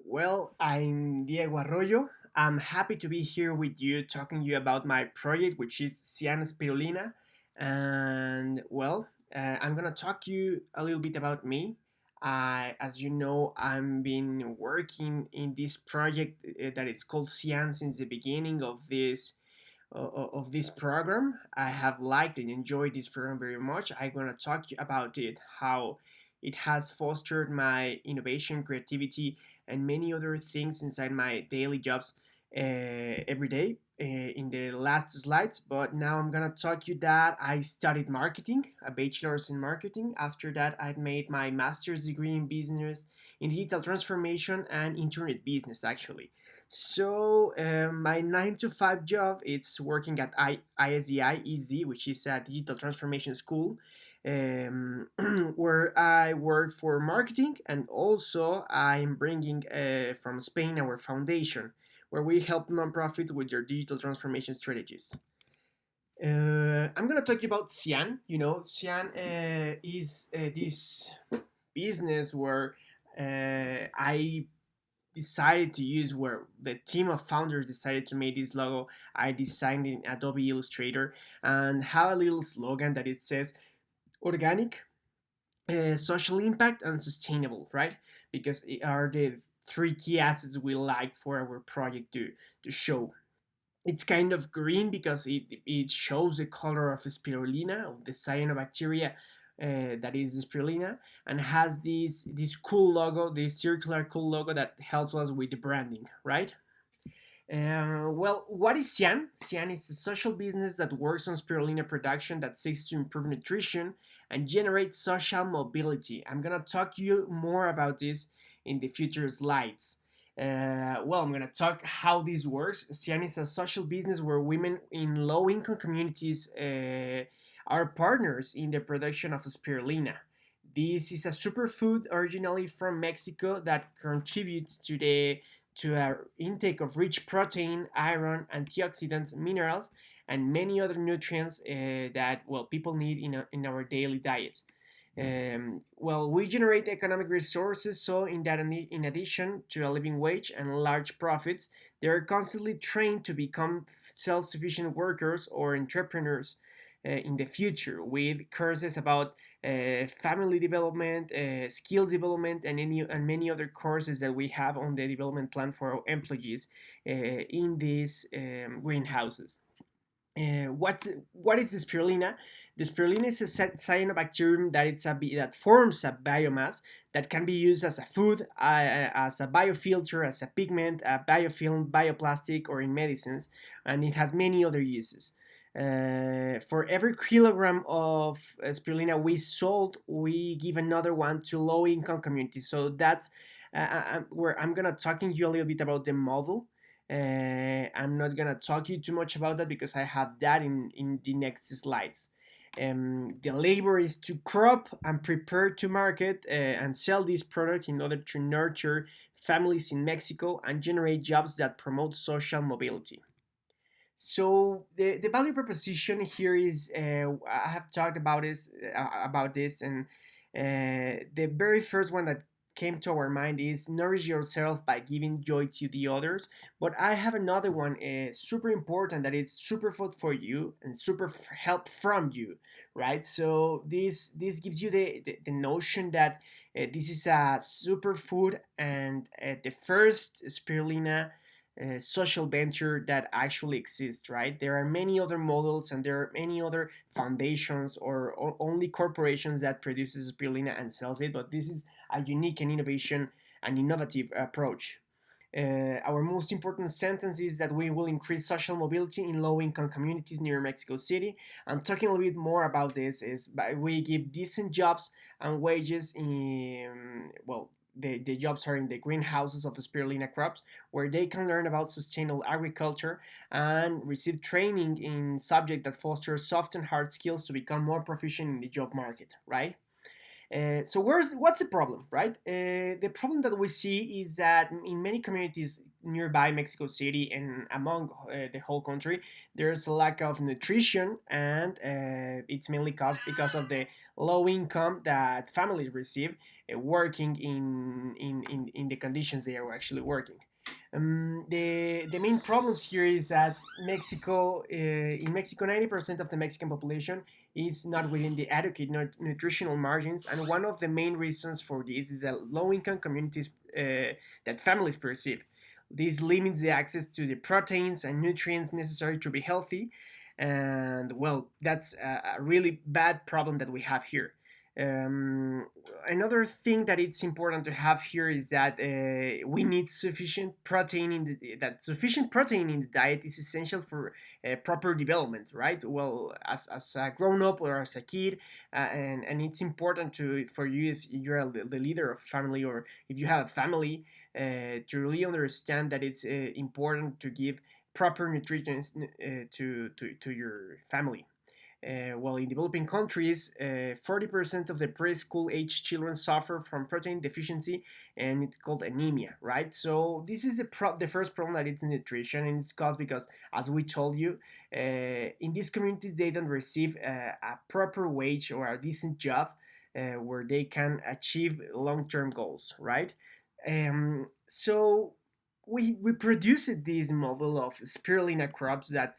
Well, I'm Diego Arroyo. I'm happy to be here with you talking to you about my project, which is Zian Spirulina. And well, I'm gonna talk to you a little bit about me. As you know, I've been working in this project that it's called Zian since the beginning of this program. I have liked and enjoyed this program very much. I'm gonna talk about it, how it has fostered my innovation, creativity, and many other things inside my daily jobs every day in the last slides. But now I'm gonna talk you that I studied marketing, a bachelor's in marketing. After that, I made my master's degree in business, in digital transformation and internet business actually. So my 9 to 5 job it's working at ISDI EZ, which is a digital transformation school, where I work for marketing, and also I'm bringing from Spain our foundation, where we help nonprofits with their digital transformation strategies. I'm gonna talk about Cian. Cian is this business where I decided to use where the team of founders decided to make this logo. I designed it in Adobe Illustrator and have a little slogan that it says organic, social impact, and sustainable, right? Because it are the three key assets we like for our project to show. It's kind of green because it shows the color of spirulina, of the cyanobacteria that is spirulina, and has this cool logo, this circular cool logo that helps us with the branding, right? Well, what is Cian? Cian is a social business that works on spirulina production that seeks to improve nutrition and generate social mobility. I'm gonna talk to you more about this in the future slides. Well, I'm gonna talk how this works. Cian is a social business where women in low-income communities are partners in the production of spirulina. This is a superfood originally from Mexico that contributes to our intake of rich protein, iron, antioxidants, minerals, and many other nutrients that people need in our daily diet. We generate economic resources, so in addition to a living wage and large profits, they are constantly trained to become self-sufficient workers or entrepreneurs in the future with courses about family development, skills development, and many other courses that we have on the development plan for our employees in these greenhouses. What is the spirulina? The spirulina is a cyanobacterium that forms a biomass that can be used as a food, as a biofilter, as a pigment, a biofilm, bioplastic, or in medicines, and it has many other uses. For every kilogram of spirulina we sold, we give another one to low-income communities. So that's where I'm gonna talking to you a little bit about the model. I'm not gonna talk you too much about that because I have that in the next slides. The labor is to crop and prepare to market and sell this product in order to nurture families in Mexico and generate jobs that promote social mobility. So the value proposition here is I have talked about this, and the very first one that came to our mind is nourish yourself by giving joy to the others. But I have another one super important that it's superfood for you and help from you, right? So this gives you the notion that this is a superfood and the first spirulina social venture that actually exists, right? There are many other models and there are many other foundations or only corporations that produces spirulina and sells it, but this is a unique and innovative approach. Our most important sentence is that we will increase social mobility in low-income communities near Mexico City. And talking a little bit more about this is we give decent jobs and wages in the jobs are in the greenhouses of spirulina crops, where they can learn about sustainable agriculture and receive training in subject that fosters soft and hard skills to become more proficient in the job market, right? What's the problem, right? The problem that we see is that in many communities, nearby Mexico City and among the whole country, there's a lack of nutrition, and it's mainly caused because of the low income that families receive working in the conditions they are actually working. The main problems here is that in Mexico, 90% of the Mexican population is not within the adequate nutritional margins, and one of the main reasons for this is that low-income communities that families perceive. This limits the access to the proteins and nutrients necessary to be healthy, and well, that's a really bad problem that we have here. Um, Another thing that it's important to have here is that we need sufficient protein sufficient protein in the diet is essential for proper development, right? Well, as a grown up or as a kid, and it's important to for you if you're the leader of family or if you have a family to really understand that it's important to give proper nutrients to your family. Well, in developing countries, 40% of the preschool age children suffer from protein deficiency, and it's called anemia, right? So this is the first problem that it's nutrition, and it's caused because, as we told you, in these communities they don't receive a proper wage or a decent job where they can achieve long-term goals, right? So we produced this model of spirulina crops that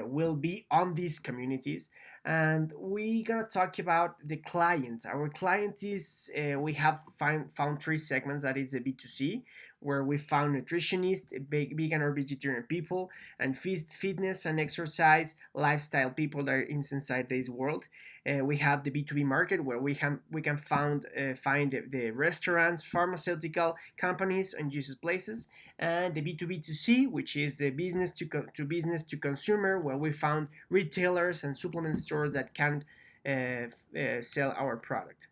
will be on these communities, and we gonna talk about the client. Our client is we have found three segments. That is the B2C, where we found nutritionists, vegan or vegetarian people, and fitness and exercise lifestyle people that are inside this world. We have the B2B market, where we can find the restaurants, pharmaceutical companies, and uses places, and the B2B2C, which is the business to consumer, where we found retailers and supplement stores that can sell our product.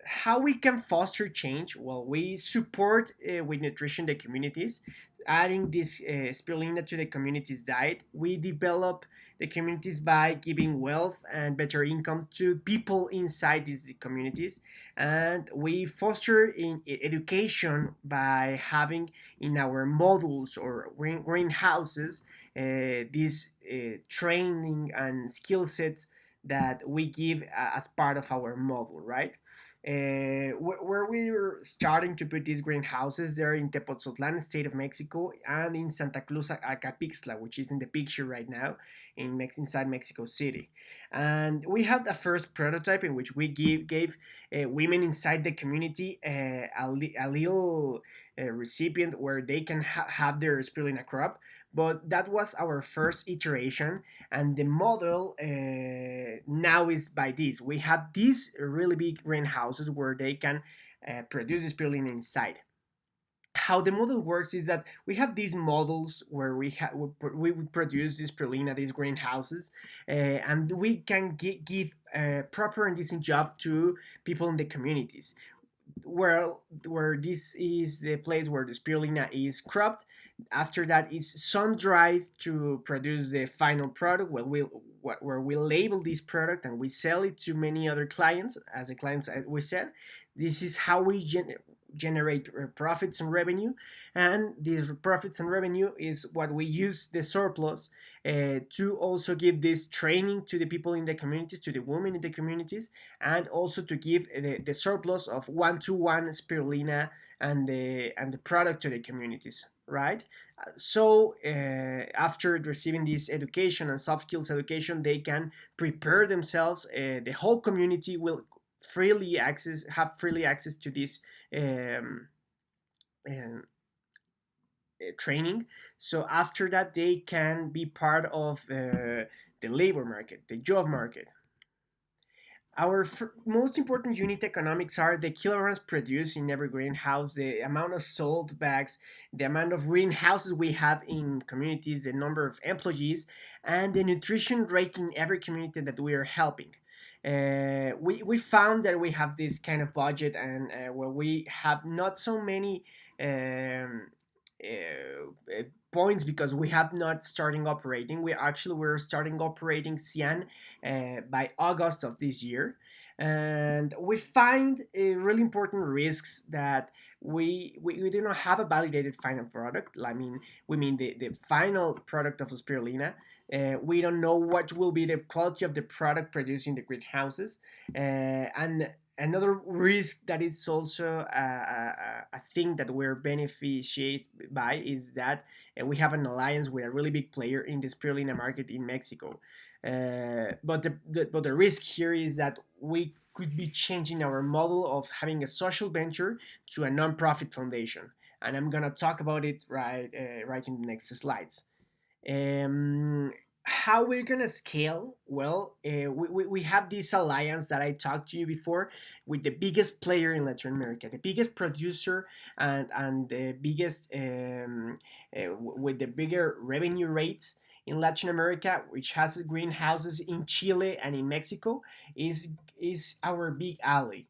How we can foster change? Well, we support with nutrition the communities, adding this spirulina to the community's diet. We develop the communities by giving wealth and better income to people inside these communities, and we foster in education by having in our modules or greenhouses these training and skill sets that we give as part of our model, right? Where we're starting to put these greenhouses, they're in Tepoztlán, state of Mexico, and in Santa Cruz, Acapixtla, which is in the picture right now, inside Mexico City. And we had the first prototype in which we gave women inside the community a little recipient where they can have their spirulina crop. But that was our first iteration, and the model now is by this. We have these really big greenhouses where they can produce the spirulina inside. How the model works is that we have these models where we produce this spirulina, these greenhouses, and we can give proper and decent job to people in the communities. Where this is the place where the spirulina is cropped. After that is sun dried to produce the final product, where we label this product and we sell it to many other clients. As the clients we said, this is how we generate profits and revenue, and these profits and revenue is what we use the surplus to also give this training to the people in the communities, to the women in the communities, and also to give the surplus of one-to-one spirulina and the product to the communities, right? So after receiving this education and soft skills education, they can prepare themselves. The whole community will freely access to this um, um, training. So after that, they can be part of the labor market, the job market. Our most important unit economics are the kilograms produced in every greenhouse, the amount of sold bags, the amount of greenhouses we have in communities, the number of employees, and the nutrition rate in every community that we are helping. We found that we have this kind of budget, and where we have not so many points because we have not starting operating. We're starting operating Zian by August of this year, and we find really important risks that we do not have a validated final product. I mean, we mean the final product of spirulina. We don't know what will be the quality of the product produced in the greenhouses, and another risk that is also a thing that we're beneficiated by is that we have an alliance with a really big player in the spirulina market in Mexico. But the risk here is that we could be changing our model of having a social venture to a non-profit foundation, and I'm gonna talk about it right in the next slides. Um, how we're gonna scale? Well, we have this alliance that I talked to you before with the biggest player in Latin America, the biggest producer, and the biggest with the bigger revenue rates in Latin America, which has greenhouses in Chile and in Mexico, is our big ally.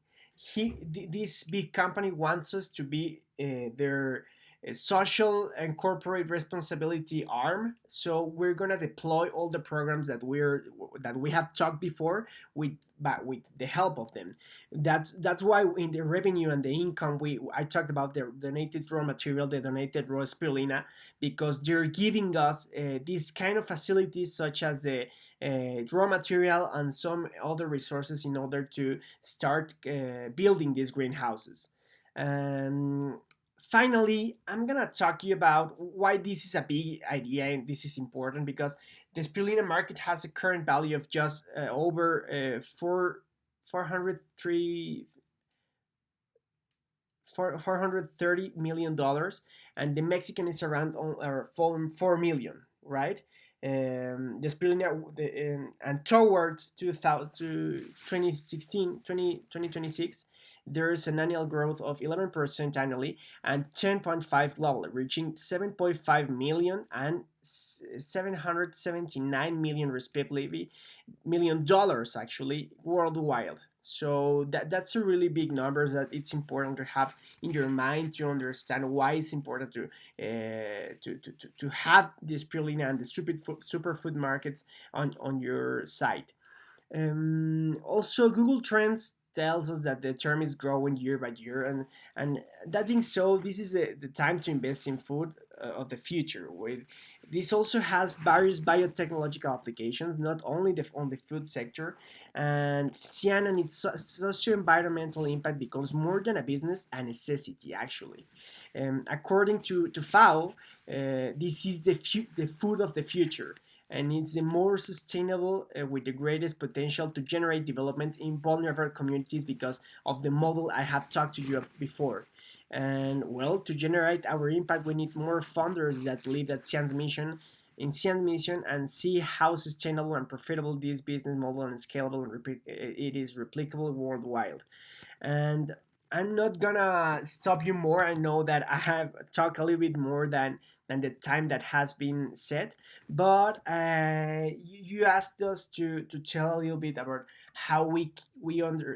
This big company wants us to be their social and corporate responsibility arm. So we're gonna deploy all the programs that we have talked before with but with the help of them. That's why in the revenue and the income I talked about the donated raw material, the donated raw spirulina, because they're giving us these kind of facilities such as the raw material and some other resources in order to start building these greenhouses. Um, Finally, I'm gonna talk to you about why this is a big idea and this is important because the spirulina market has a current value of just over 403 $430 million, and the Mexican is around 4 million, right? The spirulina and towards 2000 to 2016 2026, there's an annual growth of 11% annually and 10.5 globally, reaching 7.5 million and 779 million respectively $1 million actually worldwide. So that's a really big number that it's important to have in your mind to understand why it's important to have this spirulina and the superfood markets on your site. Also, Google Trends tells us that the term is growing year by year, and that being so, this is the time to invest in food of the future. With this also has various biotechnological applications, not only on the food sector, and Zian and its socio-environmental impact becomes more than a business, a necessity actually. According to FAO, this is the food of the future, and it's the more sustainable with the greatest potential to generate development in vulnerable communities because of the model I have talked to you before. And well, to generate our impact, we need more funders that believe that Cian's mission, and see how sustainable and profitable this business model and scalable and it is replicable worldwide. And I'm not gonna stop you more. I know that I have talked a little bit more than the time that has been set, but you asked us to tell a little bit about how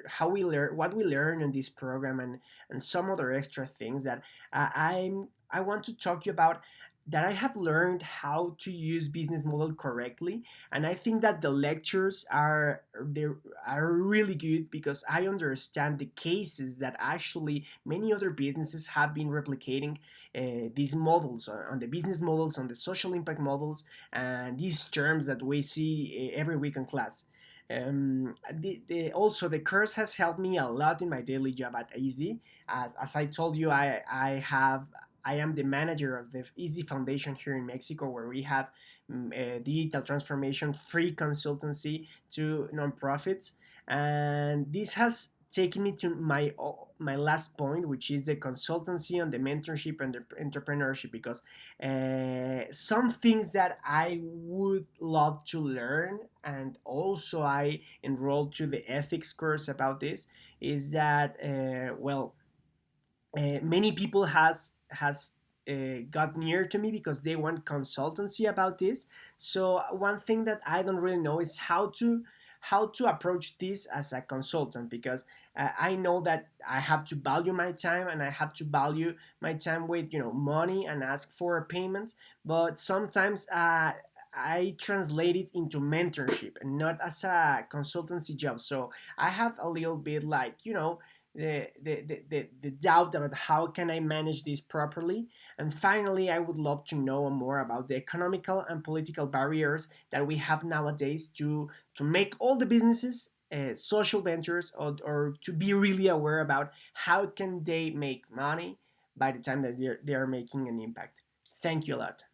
how we learn what we learn in this program and some other extra things that I want to talk to you about that I have learned how to use business model correctly, and I think that the lectures are really good because I understand the cases that actually many other businesses have been replicating these models on the business models, on the social impact models, and these terms that we see every week in class. Also, the course has helped me a lot in my daily job at Easy. As I told you, I am the manager of the Easy Foundation here in Mexico, where we have digital transformation free consultancy to nonprofits, and this has taken me to my last point, which is the consultancy and the mentorship and the entrepreneurship. Because some things that I would love to learn, and also I enrolled to the ethics course about this, is that many people has got near to me because they want consultancy about this. So one thing that I don't really know is how to approach this as a consultant, because I know that I have to value my time and I have to value my time with money and ask for a payment. But sometimes I translate it into mentorship and not as a consultancy job. So I have a little bit like the doubt about how can I manage this properly. And finally, I would love to know more about the economical and political barriers that we have nowadays to make all the businesses social ventures, or to be really aware about how can they make money by the time that they are making an impact. Thank you a lot.